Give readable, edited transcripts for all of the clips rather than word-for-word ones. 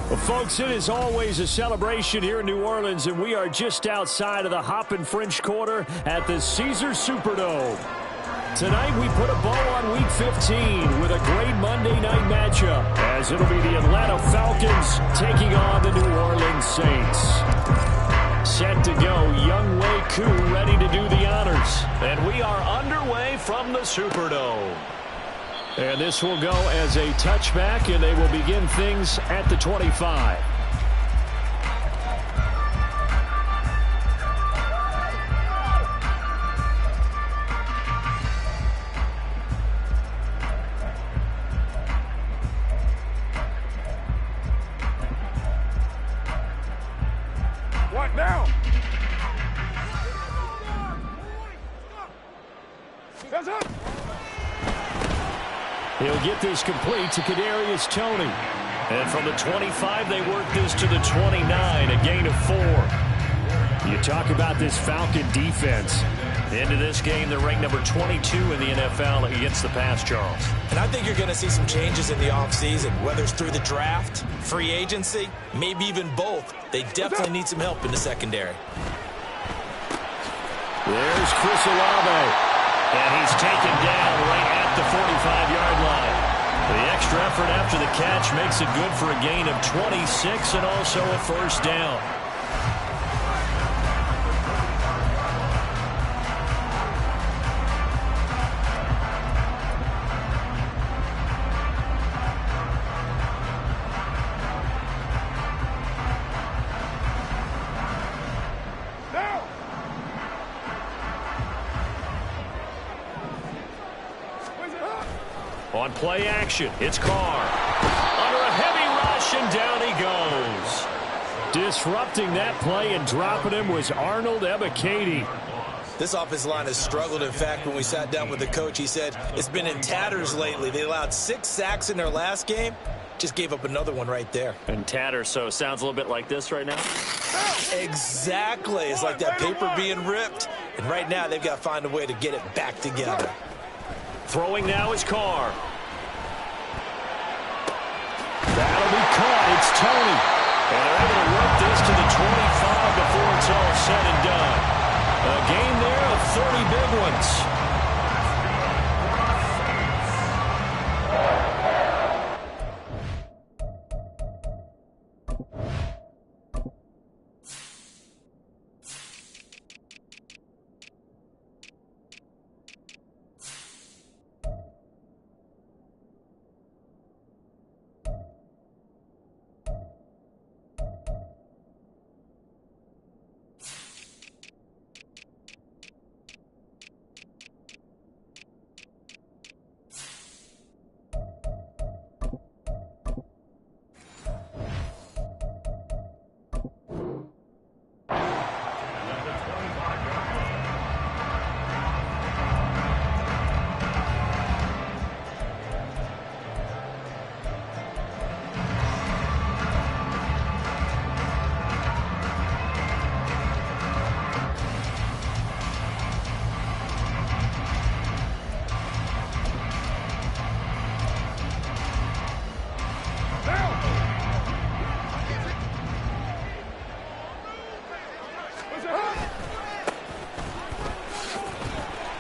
Well, folks, it is always a celebration here in New Orleans, and we are just outside of the Hoppin' French Quarter at the Caesars Superdome. Tonight, we put a bow on Week 15 with a great Monday night matchup, as it'll be the Atlanta Falcons taking on the New Orleans Saints. Set to go, Young Wei Koo ready to do the honors. And we are underway from the Superdome. And this will go as a touchback, and they will begin things at the 25. What now? Hands up. He'll get this complete to Kadarius Toney. And from the 25, they work this to the 29, a gain of 4. You talk about this Falcon defense. Into this game, they're ranked number 22 in the NFL against the pass, Charles. And I think you're going to see some changes in the offseason, whether it's through the draft, free agency, maybe even both. They definitely need some help in the secondary. There's Chris Olave. And he's taken down right at the 45-yard line. The extra effort after the catch makes it good for a gain of 26 and also a first down. On play action, it's Carr. Under a heavy rush, and down he goes. Disrupting that play and dropping him was Arnold Ebiketie. This offensive line has struggled. In fact, when we sat down with the coach, he said it's been in tatters lately. They allowed 6 sacks in their last game. Just gave up another one right there. And tatters, so sounds a little bit like this right now? Exactly. It's like that paper being ripped. And right now, they've got to find a way to get it back together. Throwing now is Carr. That'll be caught. It's Toney. And they're able to work this to the 25 before it's all said and done. A game there of 30 big ones.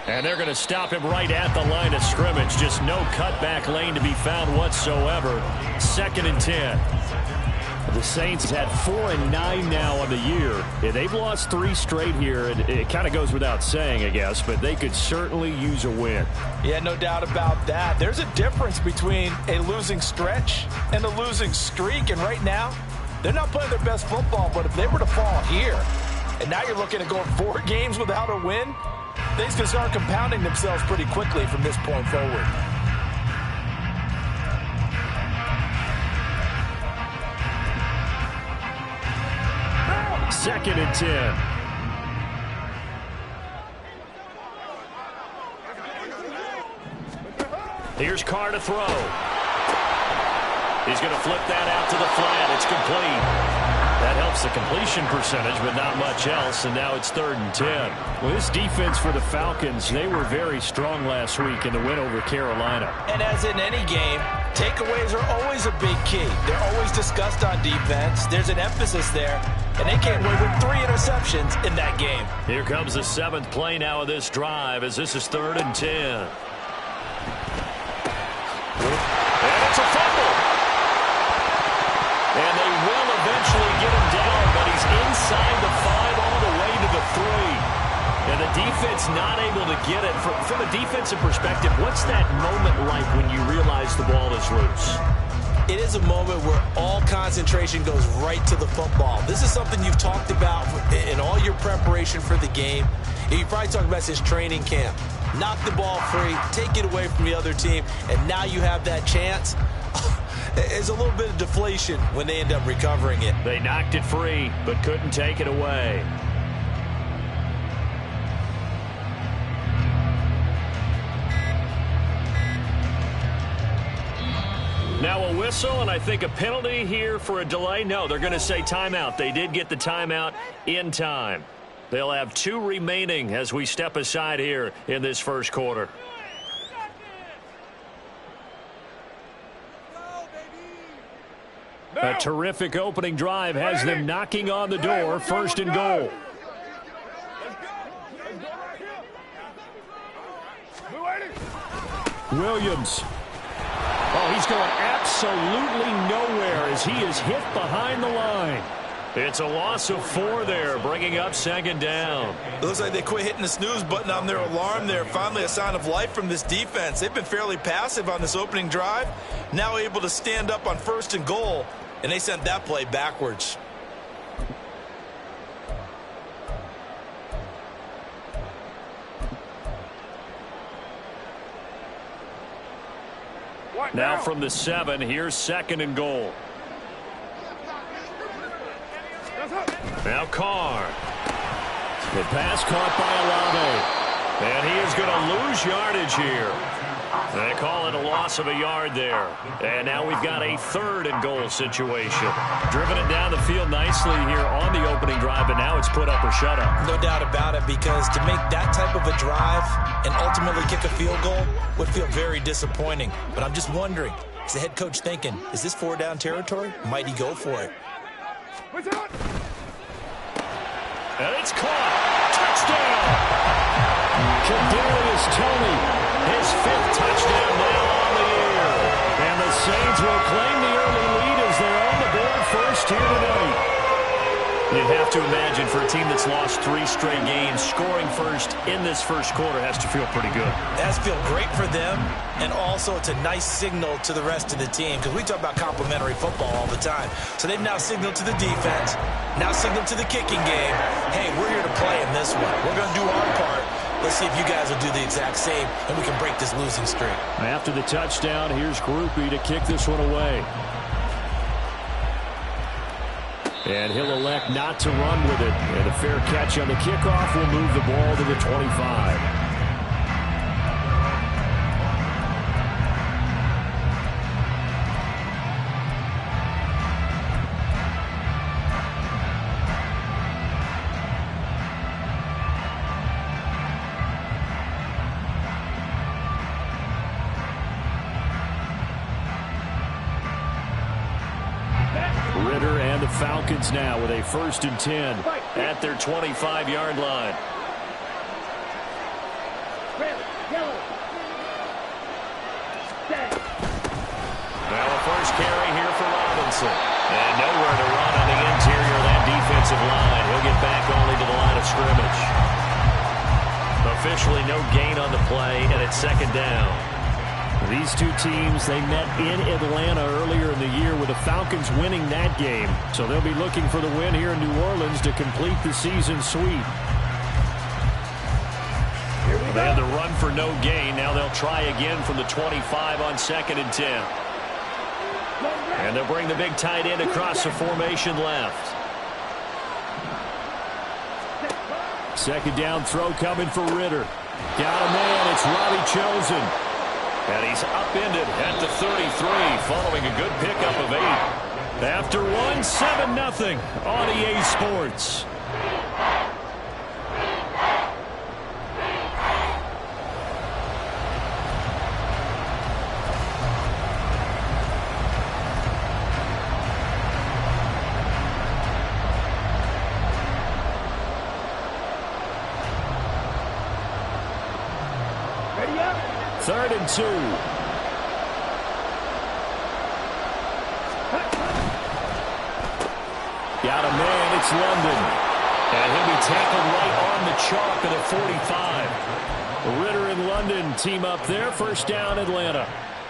And they're going to stop him right at the line of scrimmage. Just no cutback lane to be found whatsoever. 2nd and 10. The Saints had 4-9 now on the year. Yeah, they've lost 3 straight here, and it kind of goes without saying, I guess, but they could certainly use a win. Yeah, no doubt about that. There's a difference between a losing stretch and a losing streak, and right now, they're not playing their best football, but if they were to fall here, and now you're looking at going 4 games without a win, things can start compounding themselves pretty quickly from this point forward. Second and 10. Here's Carr to throw. He's going to flip that out to the flat. It's complete. That helps the completion percentage, but not much else, and now it's 3rd and 10. Well, this defense for the Falcons, they were very strong last week in the win over Carolina. And as in any game, takeaways are always a big key. They're always discussed on defense. There's an emphasis there, and they came away with 3 interceptions in that game. Here comes the 7th play now of this drive as this is 3rd and 10. And it's a fumble. And they will eventually get him down, but he's inside the 5 all the way to the 3. And the defense not able to get it. From a defensive perspective, what's that moment like when you realize the ball is loose? It is a moment where all concentration goes right to the football. This is something you've talked about in all your preparation for the game. You probably talked about since training camp. Knock the ball free, take it away from the other team, and now you have that chance. There's a little bit of deflation when they end up recovering it. They knocked it free, but couldn't take it away. Now a whistle, and I think a penalty here for a delay. No, they're going to say timeout. They did get the timeout in time. They'll have 2 remaining as we step aside here in this first quarter. A terrific opening drive has them knocking on the door. 1st and goal. Williams. Oh, he's going absolutely nowhere as he is hit behind the line. It's a loss of 4 there, bringing up 2nd down. It looks like they quit hitting the snooze button on their alarm there. Finally a sign of life from this defense. They've been fairly passive on this opening drive. Now able to stand up on 1st and goal, and they sent that play backwards. Now from the 7, here's 2nd and goal. Now Carr. The pass caught by Olave. And he is going to lose yardage here. They call it a loss of a yard there. And now we've got a 3rd and goal situation. Driven it down the field nicely here on the opening drive, but now it's put up or shut up. No doubt about it, because to make that type of a drive and ultimately kick a field goal would feel very disappointing. But I'm just wondering, is the head coach thinking, is this 4-down territory? Might he go for it? And it's caught. Touchdown. Kadarius Toney, his 5th touchdown now on the year. And the Saints will claim the early lead as they're on the board first here tonight. You'd have to imagine for a team that's lost 3 straight games, scoring first in this first quarter has to feel pretty good. It has to feel great for them, and also it's a nice signal to the rest of the team, because we talk about complementary football all the time. So they've now signaled to the defense, now signaled to the kicking game, hey, we're here to play in this one. We're going to do our part. Let's see if you guys will do the exact same, and we can break this losing streak. After the touchdown, here's Groupie to kick this one away. And he'll elect not to run with it. And a fair catch on the kickoff will move the ball to the 25. Ritter and the Falcons now with a 1st and 10 at their 25-yard line. Now a first carry here for Robinson. And nowhere to run on the interior of that defensive line. He'll get back only to the line of scrimmage. Officially no gain on the play, and it's 2nd down. These 2 teams, they met in Atlanta earlier in the year with the Falcons winning that game. So they'll be looking for the win here in New Orleans to complete the season sweep. They had the run for no gain. Now they'll try again from the 25 on 2nd and 10. And they'll bring the big tight end across the formation left. 2nd down throw coming for Ritter. Got a man. It's Robbie Chosen. And he's upended at the 33 following a good pickup of 8. After one, 7-0 on EA Sports. Ready up. 3rd and 2. Got a man, it's London. And he'll be tackled right on the chalk of the 45. Ritter and London team up there. First down, Atlanta.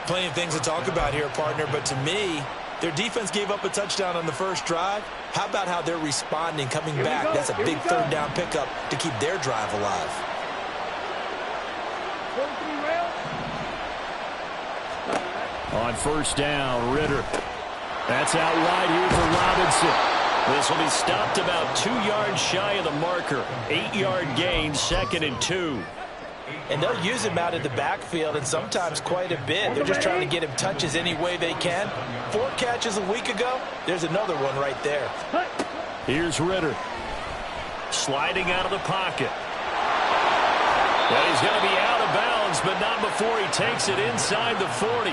Plenty of things to talk about here, partner, but to me, their defense gave up a touchdown on the first drive. How about how they're responding, coming back? That's a big 3rd down pickup to keep their drive alive. On first down, Ritter. That's out wide here for Robinson. This will be stopped about 2 yards shy of the marker. 8-yard gain, 2nd and 2. And they'll use him out of the backfield, and sometimes quite a bit. They're just trying to get him touches any way they can. 4 catches a week ago. There's another one right there. Here's Ritter. Sliding out of the pocket. Well, he's going to be out of bounds, but not before he takes it inside the 40.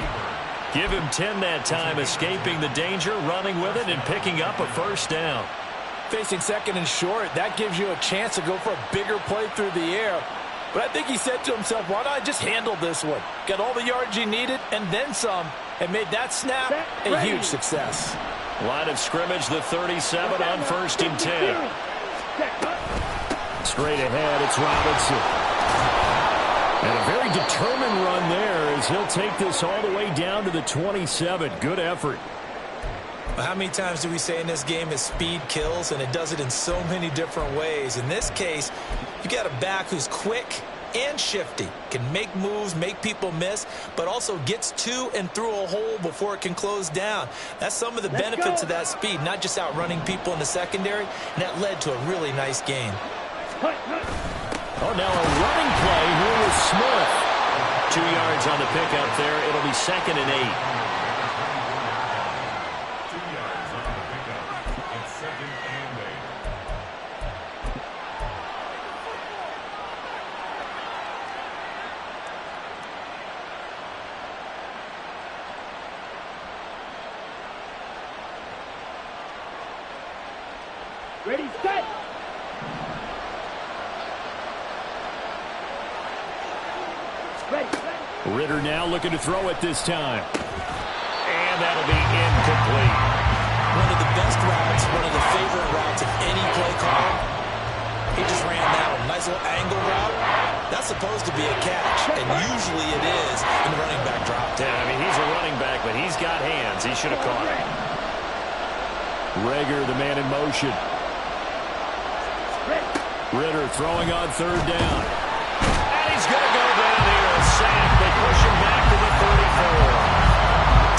Give him 10 that time, escaping the danger, running with it, and picking up a first down. Facing 2nd and short, that gives you a chance to go for a bigger play through the air. But I think he said to himself, why not just handle this one? Got all the yards he needed and then some, and made that snap a huge success. Line of scrimmage, the 37 on 1st and 10. Straight ahead, it's Robinson. And a very determined run there as he'll take this all the way down to the 27. Good effort. How many times do we say in this game that speed kills, and it does it in so many different ways? In this case, you got a back who's quick and shifty, can make moves, make people miss, but also gets to and through a hole before it can close down. That's some of the benefits of that speed, not just outrunning people in the secondary, and that led to a really nice gain. Oh, now a running play here with Smith. 2 yards on the pickup there. It'll be 2nd and 8. 2 yards on the pickup. It's 2nd and 8. Ready, set. Ritter now looking to throw it this time. And that'll be incomplete. One of the best routes, one of the favorite routes of any play caller. He just ran that one. Nice little angle route. That's supposed to be a catch, and usually it is in the running back drop. Yeah, I mean, he's a running back, but he's got hands. He should have caught it. Rager, the man in motion. Ritter throwing on 3rd down. And he's going to go down here. A sack. They push him back to the 34.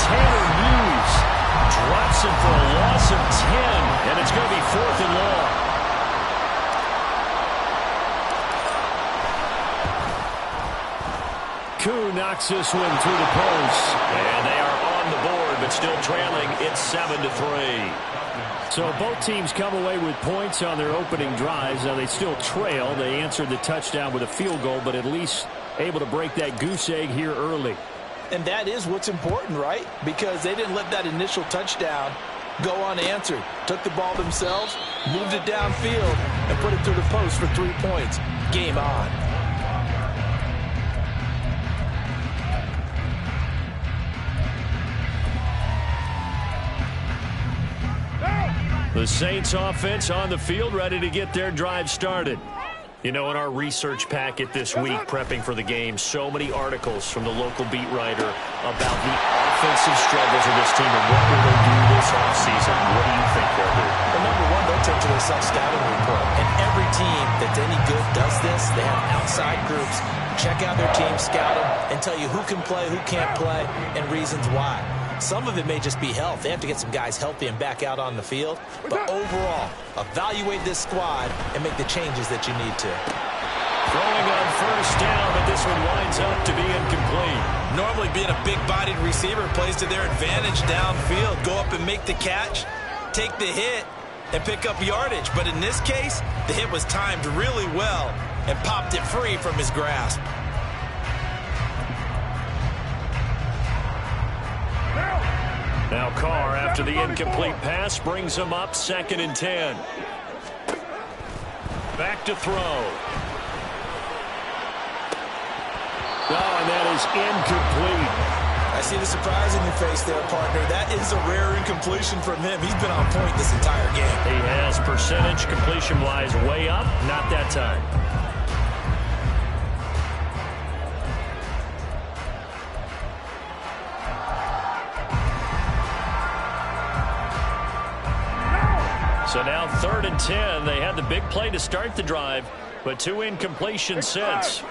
Tanner Hughes drops him for a loss of 10, and it's going to be 4th and long. Koo knocks this one through the post. And they are on the board, but still trailing. It's 7-3. So both teams come away with points on their opening drives. Now they still trail. They answered the touchdown with a field goal, but at least able to break that goose egg here early. And that is what's important, right? Because they didn't let that initial touchdown go unanswered. Took the ball themselves, moved it downfield, and put it through the post for 3 points. Game on. The Saints offense on the field, ready to get their drive started. You know, in our research packet this week, prepping for the game, so many articles from the local beat writer about the offensive struggles of this team and what will they do this offseason. What do you think they'll do? Well, number one, they'll take to their self-scouting report. And every team that's any good does this. They have outside groups. Check out their team, scout them, and tell you who can play, who can't play, and reasons why. Some of it may just be health. They have to get some guys healthy and back out on the field. But overall, evaluate this squad and make the changes that you need to. Throwing on first down, but this one winds up to be incomplete. Normally being a big-bodied receiver plays to their advantage downfield. Go up and make the catch, take the hit, and pick up yardage. But in this case, the hit was timed really well and popped it free from his grasp. Now Carr, after the incomplete pass, brings him up 2nd and 10. Back to throw. Oh, and that is incomplete. I see the surprise in your face there, partner. That is a rare incompletion from him. He's been on point this entire game. He has percentage completion-wise way up. Not that time. So now 3rd and 10. They had the big play to start the drive, but 2 incompletions since.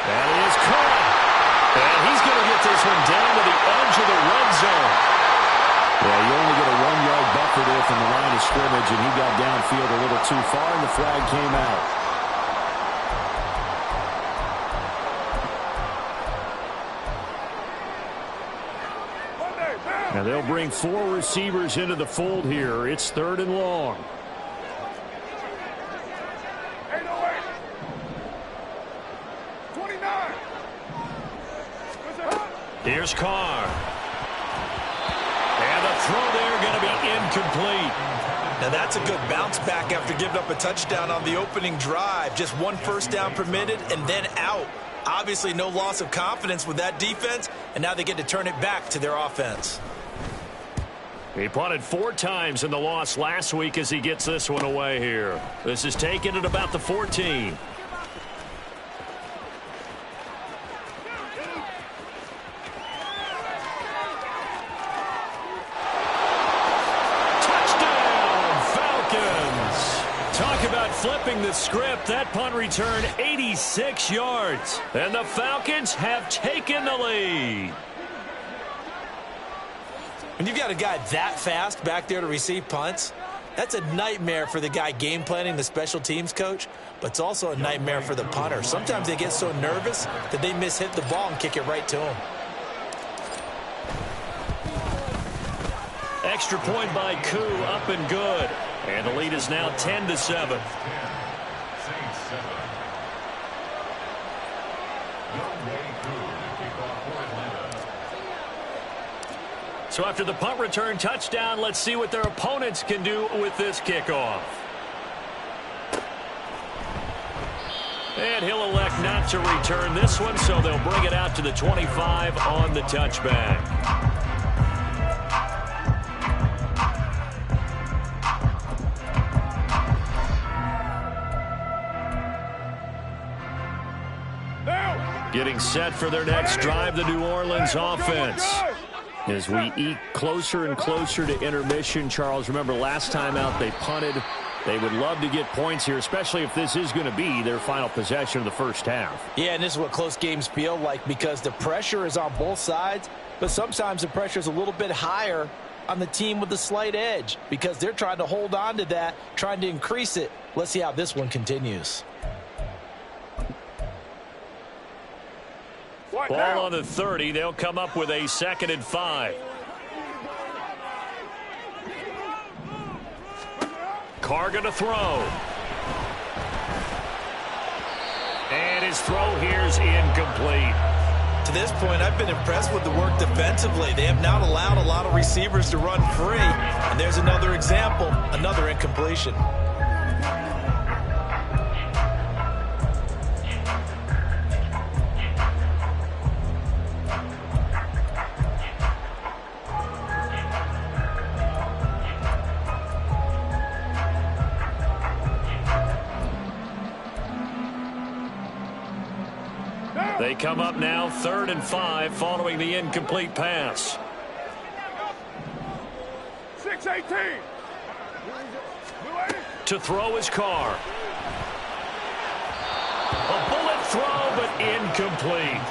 That is caught. And he's going to get this one down to the edge of the red zone. Yeah, you only get a 1-yard buffer there from the line of scrimmage, and he got downfield a little too far, and the flag came out. Now they'll bring 4 receivers into the fold here. It's 3rd and long. Here's Carr. And the throw there going to be incomplete. Now that's a good bounce back after giving up a touchdown on the opening drive. Just 1 first down permitted and then out. Obviously no loss of confidence with that defense, and now they get to turn it back to their offense. He punted 4 times in the loss last week as he gets this one away here. This is taken at about the 14. Talk about flipping the script. That punt return 86 yards. And the Falcons have taken the lead. When you've got a guy that fast back there to receive punts, that's a nightmare for the guy game planning, the special teams coach, but it's also a nightmare for the punter. Sometimes they get so nervous that they mishit the ball and kick it right to him. Extra point by Koo, up and good. And the lead is now 10-7. So after the punt return touchdown, let's see what their opponents can do with this kickoff. And he'll elect not to return this one, so they'll bring it out to the 25 on the touchback. Getting set for their next drive, the New Orleans offense. As we eke closer and closer to intermission, Charles, remember last time out they punted. They would love to get points here, especially if this is going to be their final possession of the first half. Yeah, and this is what close games feel like because the pressure is on both sides, but sometimes the pressure is a little bit higher on the team with the slight edge because they're trying to hold on to that, trying to increase it. Let's see how this one continues. Ball on the 30. They'll come up with a 2nd and 5. Carr going to throw. And his throw here's incomplete. To this point, I've been impressed with the work defensively. They have not allowed a lot of receivers to run free. And there's another example, another incompletion. They come up now 3rd and 5 following the incomplete pass. 6-18. To throw his Carr. A bullet throw, but incomplete.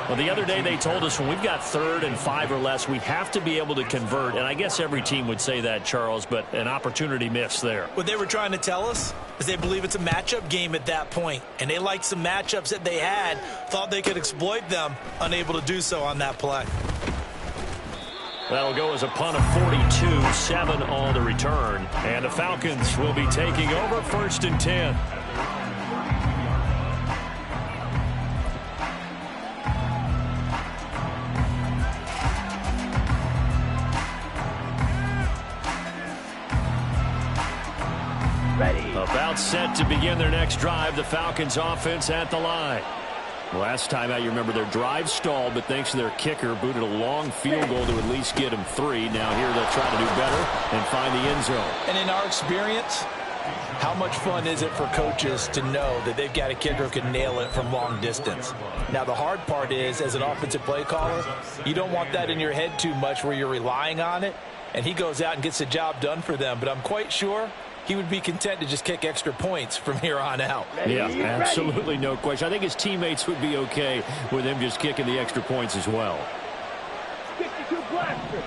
Well, the other day they told us when we've got 3rd and 5 or less, we have to be able to convert. And I guess every team would say that, Charles, but an opportunity missed there. What they were trying to tell us is they believe it's a matchup game at that point. And they liked some matchups that they had, thought they could exploit them, unable to do so on that play. That'll go as a punt of 42, 7 on the return. And the Falcons will be taking over 1st and 10. About set to begin their next drive, the Falcons offense at the line. Last time out, you remember their drive stalled, but thanks to their kicker, booted a long field goal to at least get them 3. Now here they'll try to do better and find the end zone. And in our experience, how much fun is it for coaches to know that they've got a kicker who can nail it from long distance? Now, the hard part is, as an offensive play caller, you don't want that in your head too much where you're relying on it, and he goes out and gets the job done for them. But I'm quite sure he would be content to just kick extra points from here on out. Yeah, absolutely no question. I think his teammates would be okay with him just kicking the extra points as well. 62 blaster.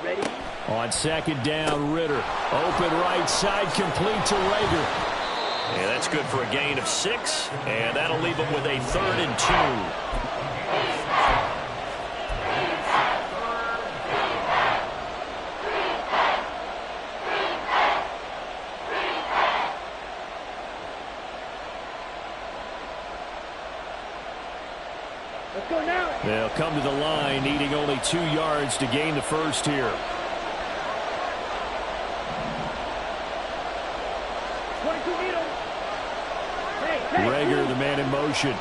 Ready? On 2nd down, Ritter. Open right side, complete to Rager. Yeah, that's good for a gain of 6, and that'll leave him with a 3rd and 2. They'll come to the line, needing only 2 yards to gain the first here. 22 needle. Hey, Rager, the man in motion.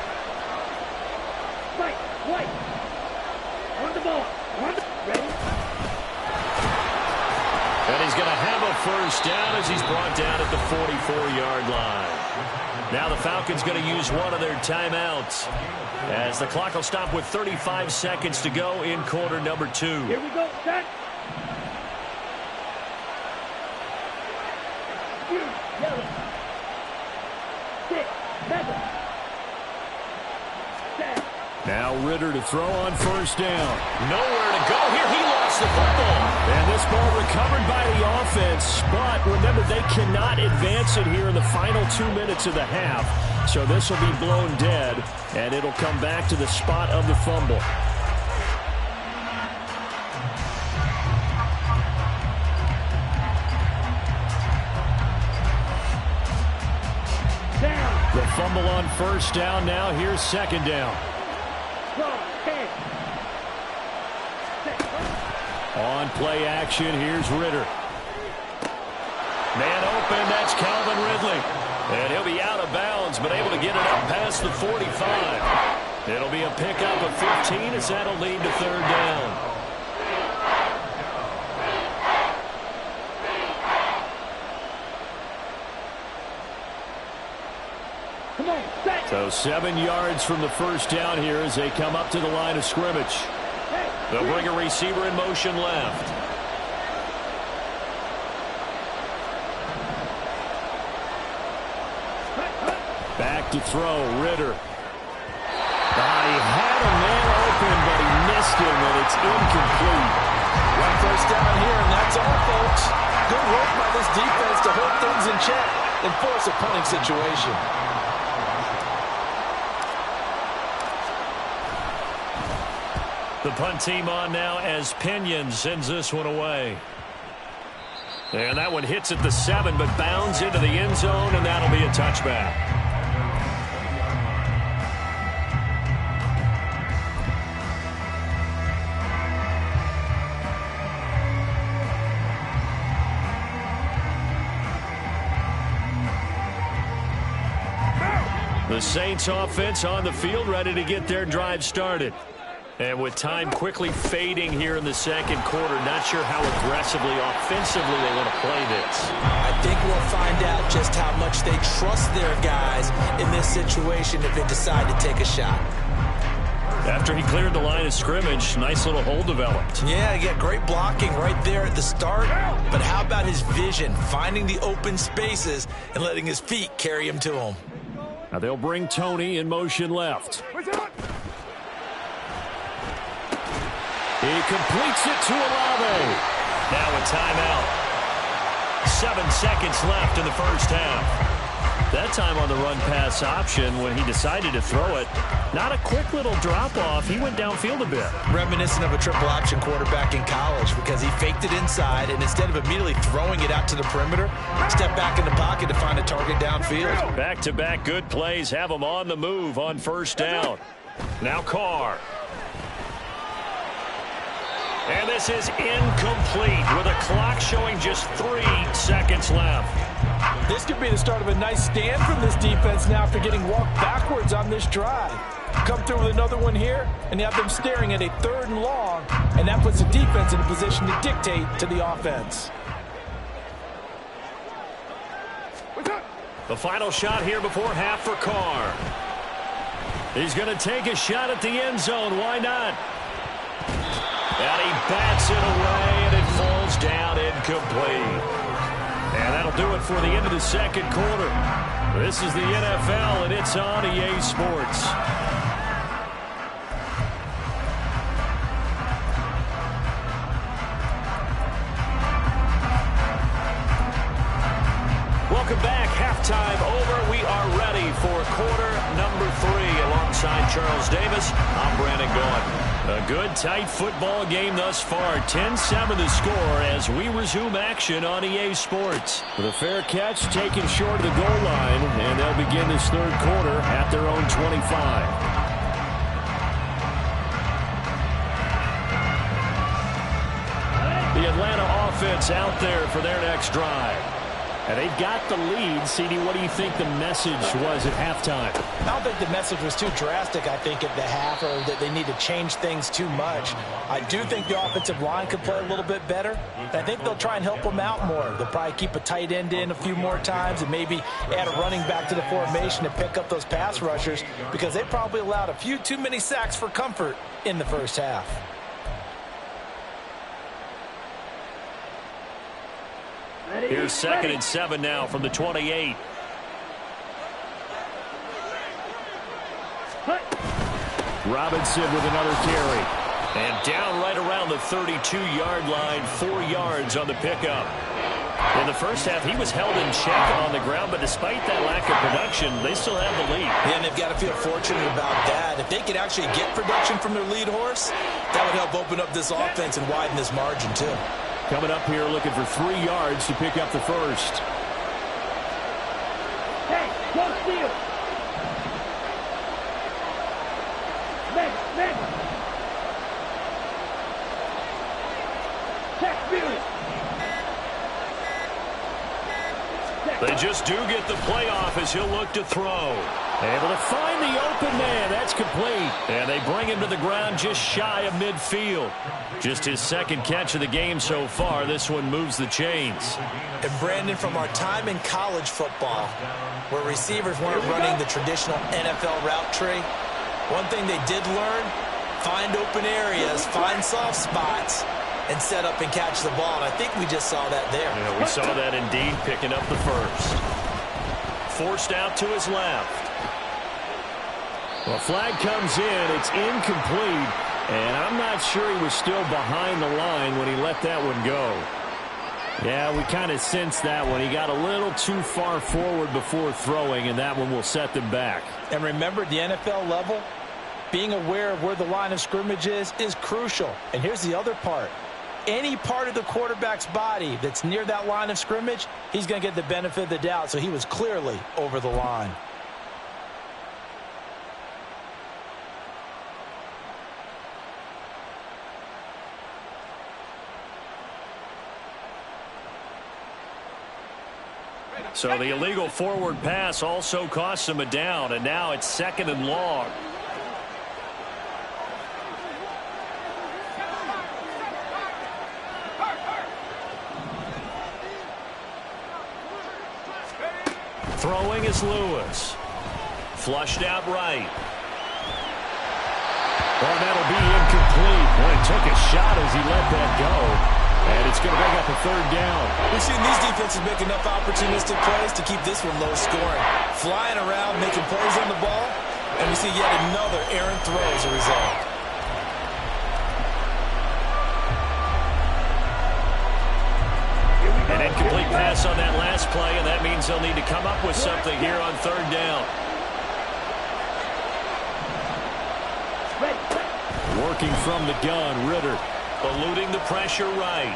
White. On the ball. Ready? And he's going to have a first down as he's brought down at the 44-yard line. Now the Falcons going to use one of their timeouts, as the clock will stop with 35 seconds to go in quarter number 2. Here we go, set. Yellow. 6, 7. Set. Now Ritter to throw on first down. Nowhere to go here. He lost the football. And this ball recovered by the offense. But remember, they cannot advance it here in the final 2 minutes of the half. So this will be blown dead, and it'll come back to the spot of the fumble. Down. The fumble on first down. Now here's 2nd down. On play action, here's Ritter. Man open, that's Calvin Ridley. And he'll be out of bounds, but able to get it up past the 45. It'll be a pickup of 15 as that'll lead to 3rd down. Come on, set. So 7 yards from the first down here as they come up to the line of scrimmage. They'll bring a receiver in motion left. Back to throw, Ritter. He had a man open, but he missed him, and it's incomplete. One first down here, and that's all, folks. Good work by this defense to hold things in check and force a punting situation. The punt team on now as Pinion sends this one away. And that one hits at the 7, but bounds into the end zone, and that'll be a touchback. The Saints offense on the field, ready to get their drive started. And with time quickly fading here in the second quarter, not sure how aggressively, offensively they want to play this. I think we'll find out just how much they trust their guys in this situation if they decide to take a shot. After he cleared the line of scrimmage, nice little hole developed. Yeah, he got great blocking right there at the start. But how about his vision, finding the open spaces and letting his feet carry him to him? Now they'll bring Tony in motion left. He completes it to Olave. Now a timeout. 7 seconds left in the first half. That time on the run-pass option when he decided to throw it. Not a quick little drop-off. He went downfield a bit. Reminiscent of a triple-option quarterback in college because he faked it inside, and instead of immediately throwing it out to the perimeter, step back in the pocket to find a target downfield. Back-to-back good plays have him on the move on first down. Now Carr. And this is incomplete with a clock showing just 3 seconds left. This could be the start of a nice stand from this defense now after getting walked backwards on this drive. Come through with another one here, and you have them staring at a 3rd and long, and that puts the defense in a position to dictate to the offense. The final shot here before half for Carr. He's going to take a shot at the end zone. Why not? And he bats it away, and it falls down incomplete. And that'll do it for the end of the second quarter. This is the NFL, and it's on EA Sports. Welcome back. Halftime over. We are ready for quarter number 3. Alongside Charles Davis, I'm Brandon Gaudin. A good, tight football game thus far. 10-7 the score as we resume action on EA Sports. With a fair catch taken short of the goal line, and they'll begin this third quarter at their own 25. The Atlanta offense out there for their next drive. And they've got the lead. CD, what do you think the message was at halftime? I don't think the message was too drastic, I think, at the half, or that they need to change things too much. I do think the offensive line could play a little bit better. I think they'll try and help them out more. They'll probably keep a tight end in a few more times and maybe add a running back to the formation to pick up those pass rushers because they probably allowed a few too many sacks for comfort in the first half. Here's 2nd and 7 now from the 28. Robinson with another carry. And down right around the 32-yard line, 4 yards on the pickup. In the first half, he was held in check on the ground, but despite that lack of production, they still have the lead. Yeah, and they've got to feel fortunate about that. If they could actually get production from their lead horse, that would help open up this offense and widen this margin, too. Coming up here looking for 3 yards to pick up the first. Hey, go steal. Next. Check Billy. They just do get the playoff as he'll look to throw. Able to find the open man. That's complete. And they bring him to the ground just shy of midfield. Just his 2nd catch of the game so far. This one moves the chains. And Brandon, from our time in college football, where receivers weren't running the traditional NFL route tree, one thing they did learn, find open areas, find soft spots, and set up and catch the ball. And I think we just saw that there. Yeah, we saw that indeed, picking up the first. Forced out to his left. Well, flag comes in. It's incomplete. And I'm not sure he was still behind the line when he let that one go. Yeah, we kind of sensed that one. He got a little too far forward before throwing, and that one will set them back. And remember, at the NFL level, being aware of where the line of scrimmage is crucial. And here's the other part. Any part of the quarterback's body that's near that line of scrimmage, he's going to get the benefit of the doubt. So he was clearly over the line. So the illegal forward pass also cost him a down, and now it's 2nd and long. Throwing is Lewis. Flushed out right. Oh, that'll be incomplete. Boy, he took a shot as he let that go. And it's going to bring up a third down. We've seen these defenses make enough opportunistic plays to keep this one low scoring. Flying around, making plays on the ball, and we see yet another errant throw as a result. An incomplete pass on that last play, and that means they'll need to come up with something here on third down. Working from the gun, Ritter. Eluding the pressure right.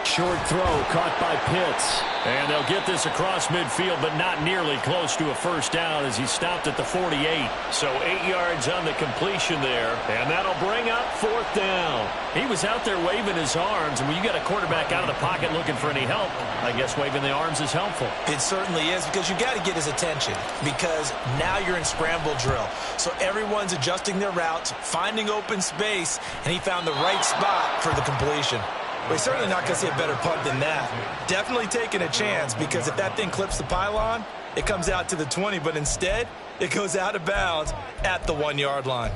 Short throw caught by Pitts. And they'll get this across midfield, but not nearly close to a first down as he stopped at the 48. So 8 yards on the completion there. And that'll bring up fourth down. He was out there waving his arms. And when you get a quarterback out of the pocket looking for any help, I guess waving the arms is helpful. It certainly is, because you got to get his attention, because now you're in scramble drill. So everyone's adjusting their routes, finding open space, and he found the right spot for the completion. But he's certainly not going to see a better punt than that. Definitely taking a chance, because if that thing clips the pylon, it comes out to the 20, but instead, it goes out of bounds at the 1 yard line.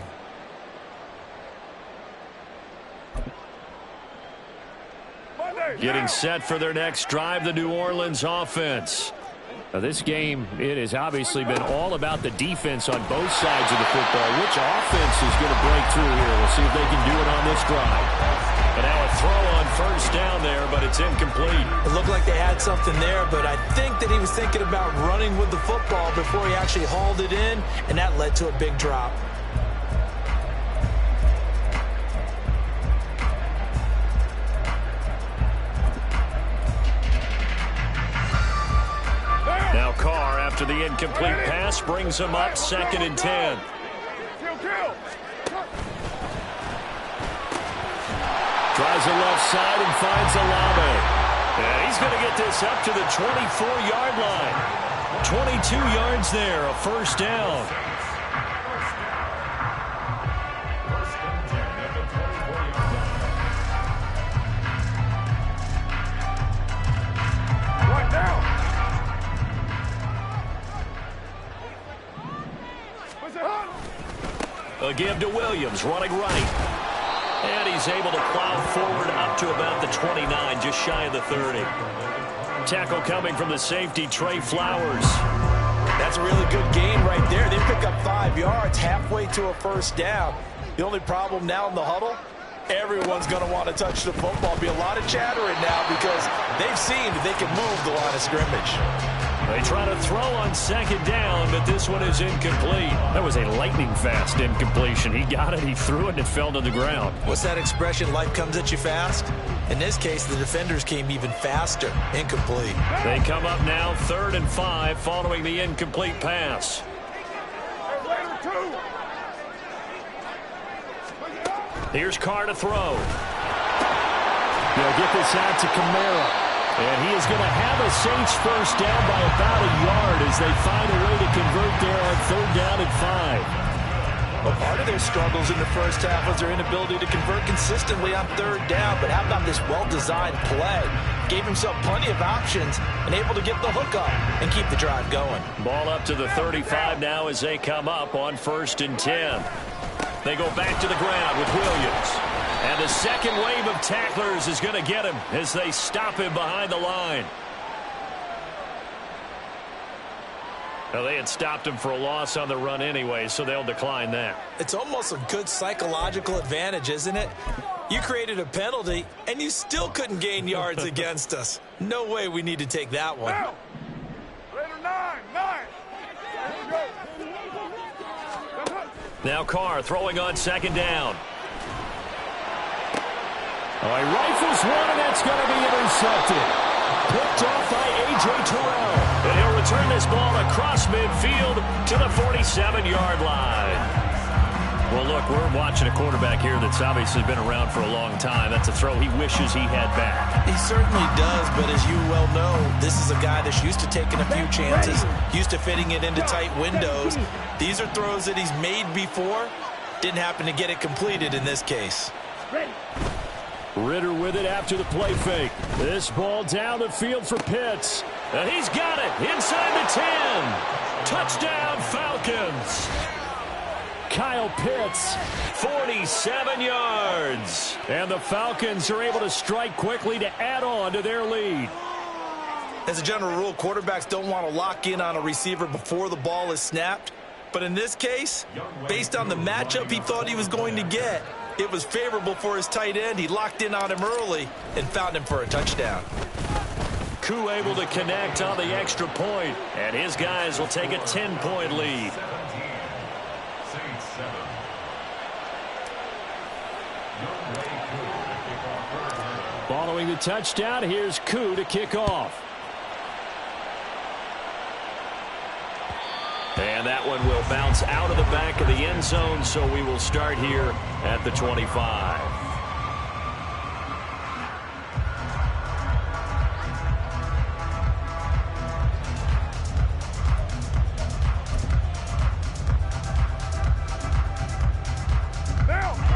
Getting set for their next drive, the New Orleans offense. Now, this game, it has obviously been all about the defense on both sides of the football. Which offense is going to break through here? We'll see if they can do it on this drive. And now a throw on first down there, but it's incomplete. It looked like they had something there, but I think that he was thinking about running with the football before he actually hauled it in, and that led to a big drop. Now Carr, after the incomplete pass, brings him up 2nd and 10. Tries the left side and finds Olave. And he's going to get this up to the 24-yard line. 22 yards there, a first down. A give to Williams, running right. And he's able to plow forward up to about the 29, just shy of the 30. Tackle coming from the safety, Trey Flowers. That's a really good gain right there. They pick up 5 yards halfway to a first down. The only problem now in the huddle, everyone's going to want to touch the football. Be a lot of chattering now because they've seen that they can move the line of scrimmage. They try to throw on 2nd down, but this one is incomplete. That was a lightning-fast incompletion. He got it, he threw it, and it fell to the ground. What's that expression, life comes at you fast? In this case, the defenders came even faster. Incomplete. They come up now 3rd and 5 following the incomplete pass. Here's Carr to throw. They'll get this out to Kamara. And he is going to have a Saints first down by about a yard as they find a way to convert there on 3rd down and 5. Well, part of their struggles in the first half was their inability to convert consistently on 3rd down. But how about this well-designed play? Gave himself plenty of options and able to get the hook up and keep the drive going. Ball up to the 35 now as they come up on 1st and 10. They go back to the ground with Williams. And the second wave of tacklers is going to get him as they stop him behind the line. Well, they had stopped him for a loss on the run anyway, so they'll decline that. It's almost a good psychological advantage, isn't it? You created a penalty, and you still couldn't gain yards against us. No way we need to take that one. Now Carr throwing on 2nd down. Oh, he rifles one, and that's going to be intercepted. Picked off by A.J. Terrell. And he'll return this ball across midfield to the 47-yard line. Well, look, we're watching a quarterback here that's obviously been around for a long time. That's a throw he wishes he had back. He certainly does, but as you well know, this is a guy that's used to taking a few chances, used to fitting it into tight windows. These are throws that he's made before. Didn't happen to get it completed in this case. Ritter with it after the play fake. This ball down the field for Pitts. And he's got it inside the 10. Touchdown, Falcons. Kyle Pitts. 47 yards. And the Falcons are able to strike quickly to add on to their lead. As a general rule, quarterbacks don't want to lock in on a receiver before the ball is snapped. But in this case, based on the matchup he thought he was going to get, it was favorable for his tight end. He locked in on him early and found him for a touchdown. Koo able to connect on the extra point, and his guys will take a 10-point lead. Following the touchdown, here's Koo to kick off. And that one will bounce out of the back of the end zone, so we will start here at the 25.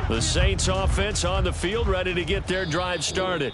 The Saints offense on the field, ready to get their drive started.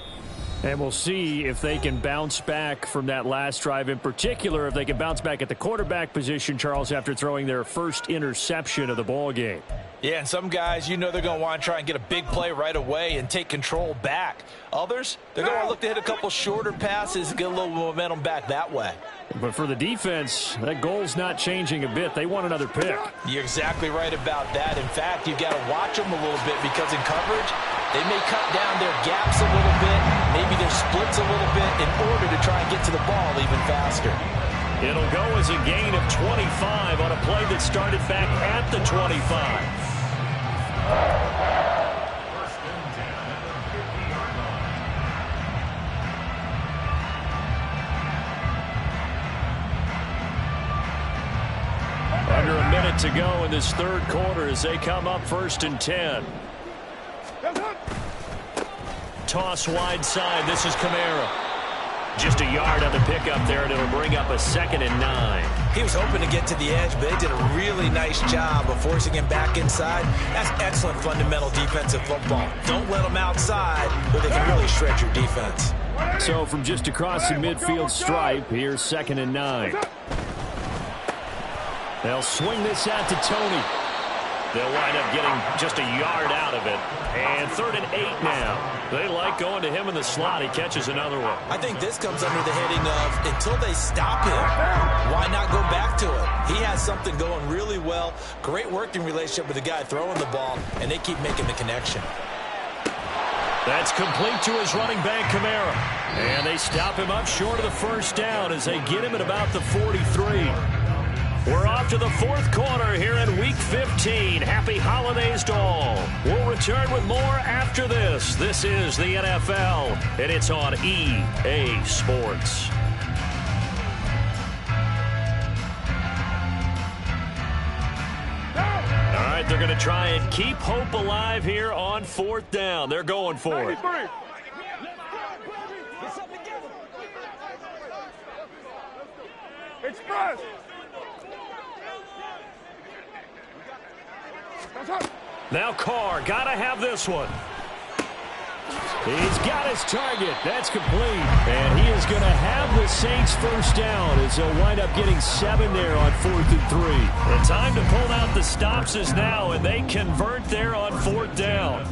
And we'll see if they can bounce back from that last drive, in particular if they can bounce back at the quarterback position, Charles, after throwing their first interception of the ball game. Yeah, and some guys, you know they're going to want to try and get a big play right away and take control back. Others, they're going to look to hit a couple shorter passes and get a little momentum back that way. But for the defense, that goal's not changing a bit. They want another pick. You're exactly right about that. In fact, you've got to watch them a little bit because in coverage, they may cut down their gaps a little bit, maybe their splits a little bit in order to try and get to the ball even faster. It'll go as a gain of 25 on a play that started back at the 25. Under a minute to go in this third quarter as they come up 1st and 10. Toss wide side. This is Kamara. Just a yard on the pickup there, and it'll bring up a 2nd and 9. He was hoping to get to the edge, but they did a really nice job of forcing him back inside. That's excellent fundamental defensive football. Don't let them outside where they can really shred your defense. So from just across the midfield stripe, here's 2nd and 9. They'll swing this out to Tony. They'll wind up getting just a yard out of it. And 3rd and 8 now. They like going to him in the slot. He catches another one. I think this comes under the heading of until they stop him, why not go back to it? He has something going really well. Great working relationship with the guy throwing the ball, and they keep making the connection. That's complete to his running back, Kamara. And they stop him up short of the first down as they get him at about the 43. We're off to the fourth quarter here in Week 15. Happy holidays to all. We'll return with more after this. This is the NFL, and it's on EA Sports. All right, they're going to try and keep hope alive here on 4th down. They're going for it. Express. Now Carr, got to have this one. He's got his target. That's complete. And he is going to have the Saints first down as they'll wind up getting 7 there on 4th and 3. The time to pull out the stops is now, and they convert there on 4th down.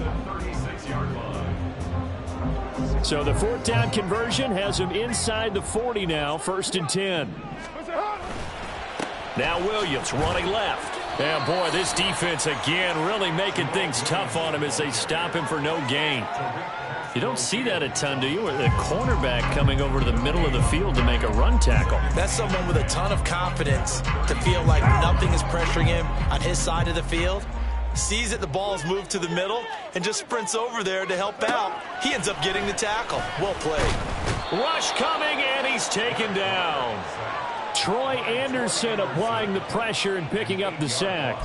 So the 4th down conversion has him inside the 40 now, 1st and 10. Now Williams running left. And boy, this defense again really making things tough on him as they stop him for no gain. You don't see that a ton, do you? With a cornerback coming over to the middle of the field to make a run tackle. That's someone with a ton of confidence to feel like nothing is pressuring him on his side of the field. Sees that the ball is moved to the middle and just sprints over there to help out. He ends up getting the tackle. Well played. Rush coming, and he's taken down. Troy Anderson applying the pressure and picking up the sack.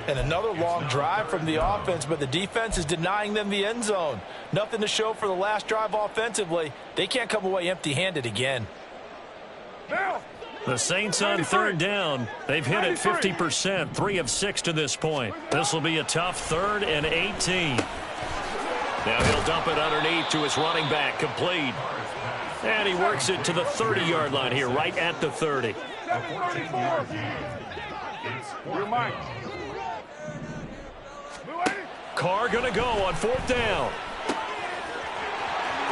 And another long drive from the offense, but the defense is denying them the end zone. Nothing to show for the last drive offensively. They can't come away empty-handed again. The Saints on 3rd down. They've hit it 50%, 3 of 6 to this point. This will be a tough 3rd and 18. Now he'll dump it underneath to his running back, complete. And he works it to the 30-yard line here, right at the 30. Carr going to go on 4th down.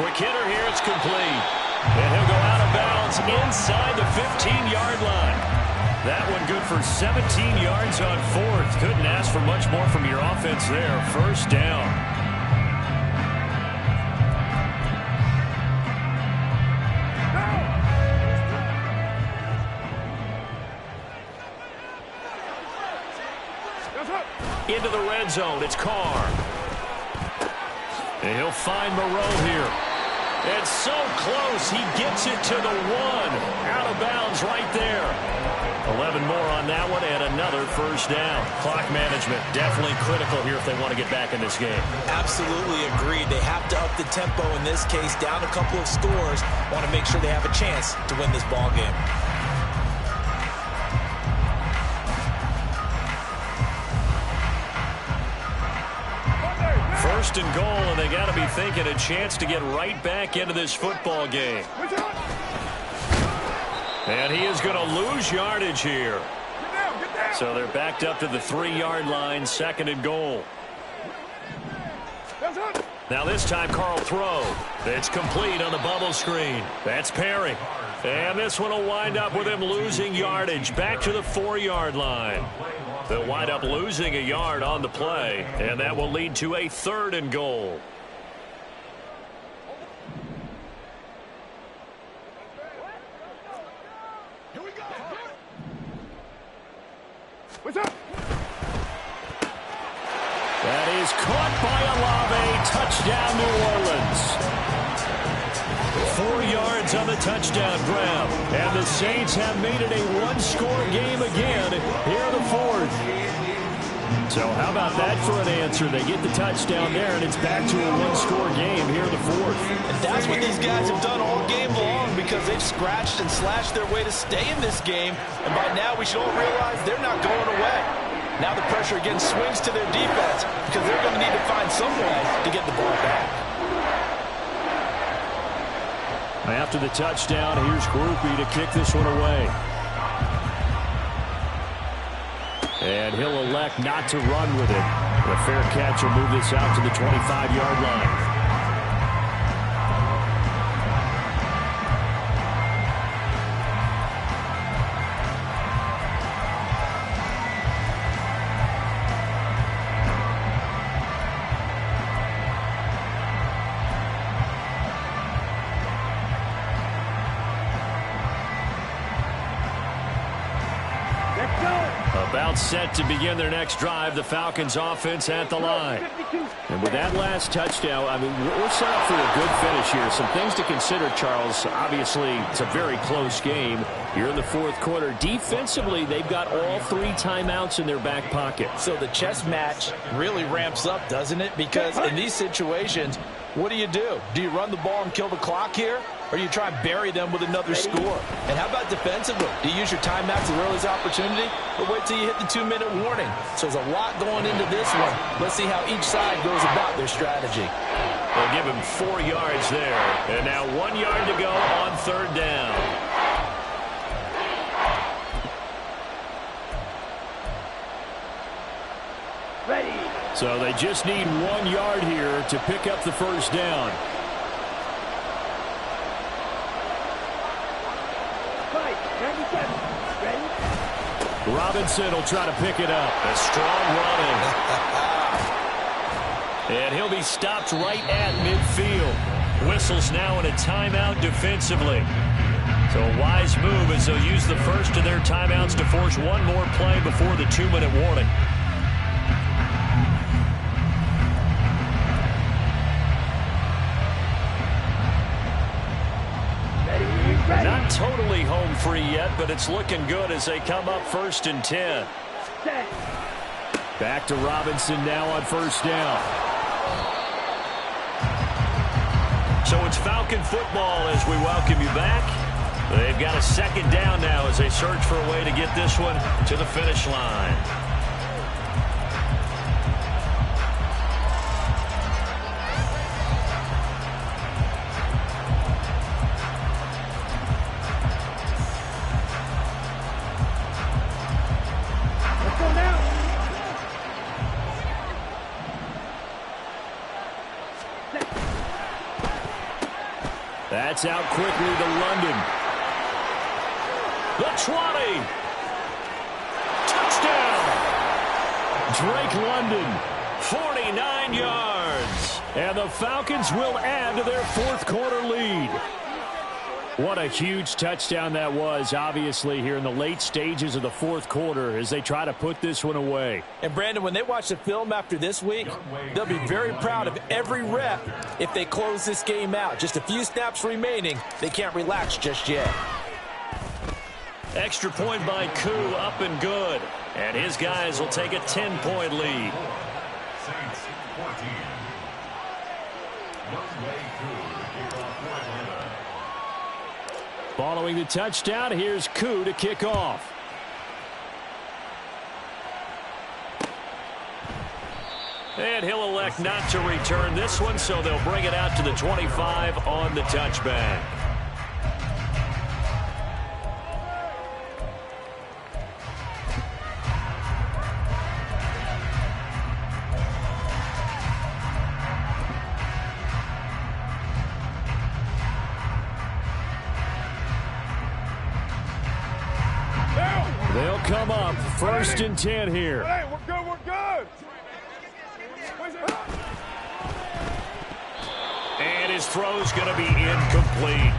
Quick hitter here. It's complete. And he'll go out of bounds inside the 15-yard line. That one good for 17 yards on 4th. Couldn't ask for much more from your offense there. 1st down. Into the red zone. It's Carr. And he'll find Moreau here. It's so close. He gets it to the 1. Out of bounds right there. 11 more on that one and another 1st down. Clock management definitely critical here if they want to get back in this game. Absolutely agreed. They have to up the tempo in this case. Down a couple of scores. Want to make sure they have a chance to win this ball game. 1st and goal, and they got to be thinking a chance to get right back into this football game. And he is going to lose yardage here. So they're backed up to the 3-yard line, 2nd and goal. Now this time Carr will throw. It's complete on the bubble screen. That's Perry. And this one will wind up with him losing yardage back to the 4-yard line. They'll wind up losing a yard on the play, and that will lead to a 3rd and goal. Here we go. What's up? That is caught by Olave. Touchdown, New Orleans. 4 yards on the touchdown grab. And the Saints have made it a 1-score game again here in the 4th. So how about that for an answer? They get the touchdown there, and it's back to a 1-score game here in the 4th. And that's what these guys have done all game long because they've scratched and slashed their way to stay in this game. And by now we should all realize they're not going away. Now the pressure again swings to their defense because they're going to need to find some way to get the ball back. After the touchdown, here's Groupie to kick this one away. And he'll elect not to run with it. The fair catch will move this out to the 25-yard line. About set to begin their next drive, the Falcons offense at the line. And with that last touchdown, I mean, we're set up for a good finish here. Some things to consider, Charles. Obviously, it's a very close game. You're in the 4th quarter. Defensively, they've got all 3 timeouts in their back pocket. So the chess match really ramps up, doesn't it? Because in these situations, what do? Do you run the ball and kill the clock here? Or do you try and bury them with another score? And how about defensively? Do you use your timeouts at earliest opportunity? Or wait till you hit the 2-minute warning? So there's a lot going into this one. Let's see how each side goes about their strategy. They'll give him 4 yards there. And now 1 yard to go on 3rd down. Ready. So they just need 1 yard here to pick up the 1st down. Fight. 97. Ready. Robinson will try to pick it up. A strong running. And he'll be stopped right at midfield. Whistles now in a timeout defensively. So a wise move as they'll use the first of their timeouts to force one more play before the 2-minute warning. Not totally home free yet, but it's looking good as they come up 1st and 10. Back to Robinson now on 1st down. So it's Falcon football as we welcome you back. They've got a 2nd down now as they search for a way to get this one to the finish line. That's out quickly to London. The 20. Touchdown. Drake London, 49 yards. And the Falcons will add to their fourth quarter lead. What a huge touchdown that was, obviously, here in the late stages of the fourth quarter as they try to put this one away. And, Brandon, when they watch the film after this week, they'll be very proud of every rep if they close this game out. Just a few snaps remaining. They can't relax just yet. Extra point by Koo, up and good. And his guys will take a 10-point lead. Saints 14. Following the touchdown, here's Koo to kick off. And he'll elect not to return this one, so they'll bring it out to the 25 on the touchback. They'll come up, 1st and 10 here. Hey, we're good, we're good. And his throw's going to be incomplete.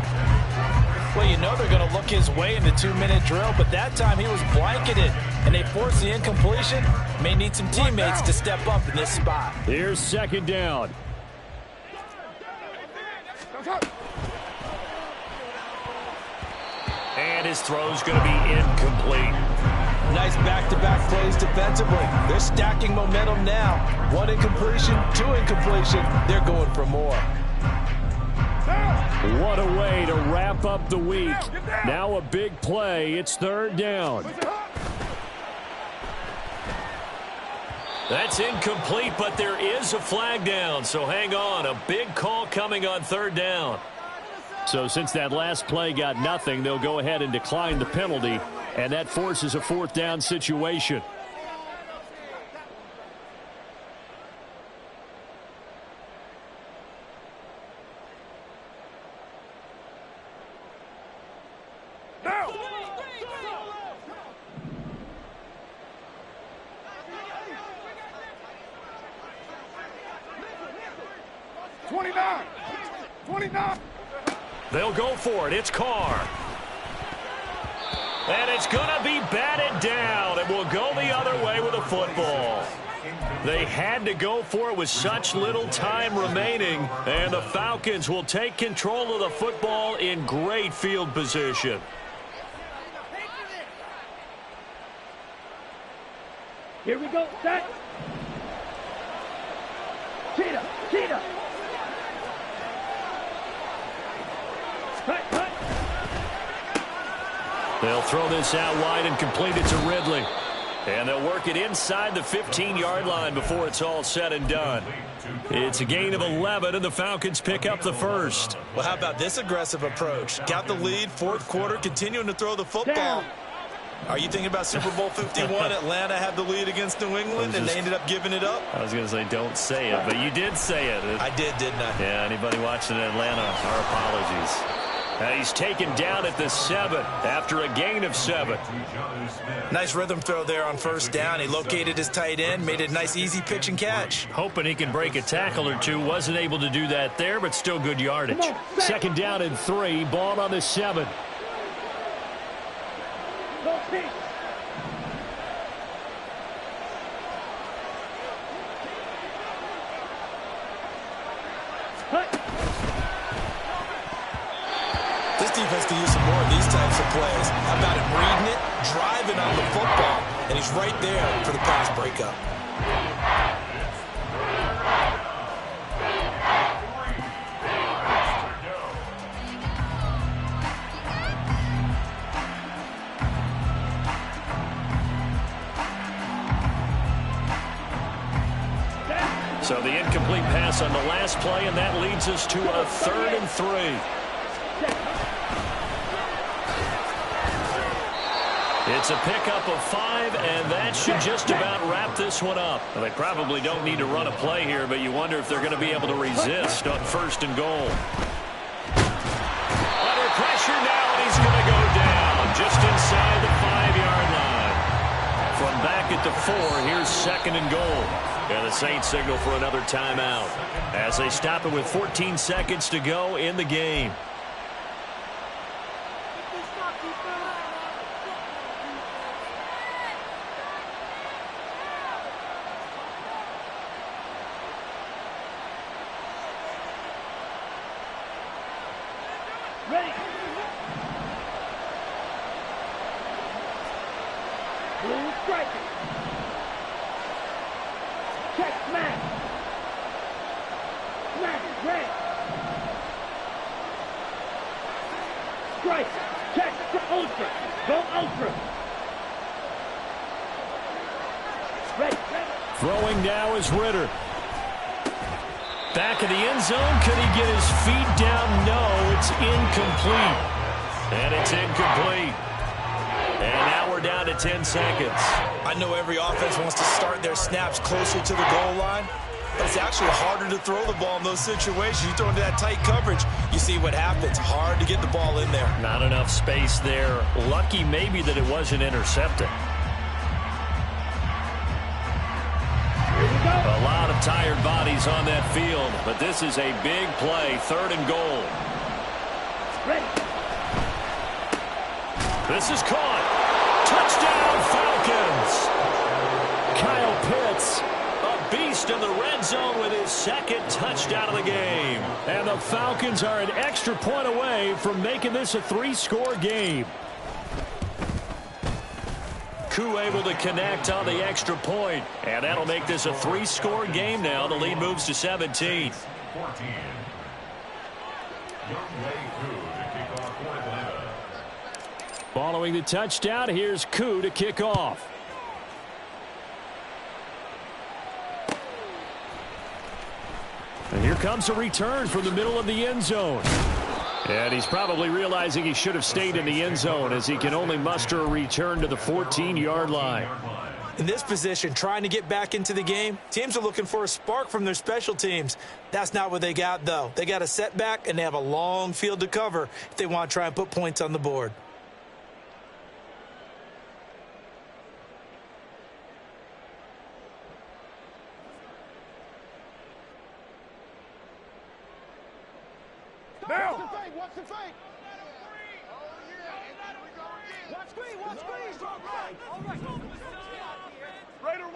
Well, you know they're going to look his way in the 2-minute drill, but that time he was blanketed, and they forced the incompletion. May need some teammates to step up in this spot. Here's 2nd down. And his throw's going to be incomplete. Nice back-to-back plays defensively. They're stacking momentum now. 1 incompletion, 2 incompletion. They're going for more. What a way to wrap up the week. Now a big play. It's 3rd down. That's incomplete, but there is a flag down. So hang on. A big call coming on 3rd down. So since that last play got nothing, they'll go ahead and decline the penalty, and that forces a 4th down situation. Now. 29. 29. They'll go for it. It's Carr. And it's going to be batted down, and will go the other way with a football. They had to go for it with such little time remaining, and the Falcons will take control of the football in great field position. Here we go, set. Cheetah, cheetah. Cut. They'll throw this out wide and complete it to Ridley. And they'll work it inside the 15-yard line before it's all said and done. It's a gain of 11, and the Falcons pick up the first. Well, how about this aggressive approach? Got the lead, 4th quarter, continuing to throw the football. Down. Are you thinking about Super Bowl 51? Atlanta had the lead against New England, and they ended up giving it up? I was going to say don't say it, but you did say it. I did, didn't I? Yeah, anybody watching Atlanta, our apologies. He's taken down at the 7 after a gain of 7. Nice rhythm throw there on 1st down. He located his tight end, made it a nice, easy pitch and catch. Hoping he can break a tackle or two. Wasn't able to do that there, but still good yardage. 2nd down and 3. Ball on the 7. Go, Pete. Cut. This defense can use some more of these types of plays. How about him reading it, driving on the football, and he's right there for the pass breakup. So the incomplete pass on the last play, and that leads us to a 3rd and 3. It's a pickup of 5, and that should just about wrap this one up. Well, they probably don't need to run a play here, but you wonder if they're going to be able to resist on 1st and goal. 4. Here's 2nd and goal. And the Saints signal for another timeout as they stop it with 14 seconds to go in the game. Ready. Blue striker. Check smash. Smash red. Strike. Check ultra. Go ultra. Ready. Throwing now is Ritter. Back in the end zone. Could he get his feet down? No, it's incomplete. And it's incomplete. And now we're down to 10 seconds. I know every offense wants to start their snaps closer to the goal line, but it's actually harder to throw the ball in those situations. You throw into that tight coverage, you see what happens. Hard to get the ball in there. Not enough space there. Lucky maybe that it wasn't intercepted. A lot of tired bodies on that field, but this is a big play. 3rd and goal. Ready. This is caught. Touchdown, Falcons. Kyle Pitts, a beast in the red zone with his 2nd touchdown of the game. And the Falcons are an extra point away from making this a 3-score game. Koo able to connect on the extra point, and that'll make this a 3-score game now. The lead moves to 17. 14. Following the touchdown, here's Koo to kick off. And here comes a return from the middle of the end zone. And he's probably realizing he should have stayed in the end zone as he can only muster a return to the 14-yard line. In this position, trying to get back into the game, teams are looking for a spark from their special teams. That's not what they got, though. They got a setback, and they have a long field to cover if they want to try and put points on the board. Now. Watch the fake. Watch screen. Watch screen. All right. Raider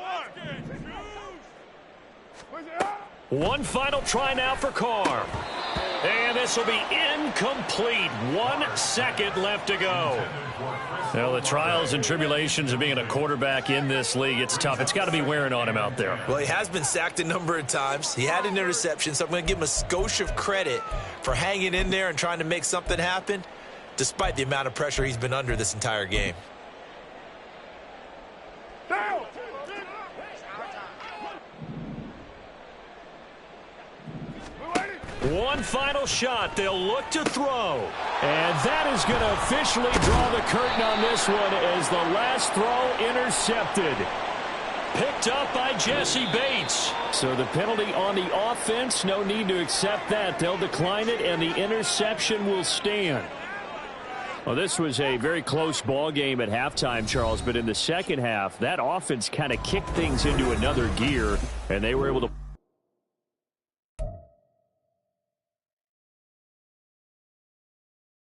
1. One final try now for Carr. And this will be incomplete. 1 second left to go. Well, the trials and tribulations of being a quarterback in this league, it's tough. It's got to be wearing on him out there. Well, he has been sacked a number of times. He had an interception, so I'm going to give him a skosh of credit for hanging in there and trying to make something happen, despite the amount of pressure he's been under this entire game. Down. One final shot. They'll look to throw. And that is going to officially draw the curtain on this one as the last throw intercepted. Picked up by Jesse Bates. So the penalty on the offense, no need to accept that. They'll decline it, and the interception will stand. Well, this was a very close ball game at halftime, Charles, but in the second half, that offense kind of kicked things into another gear, and they were able to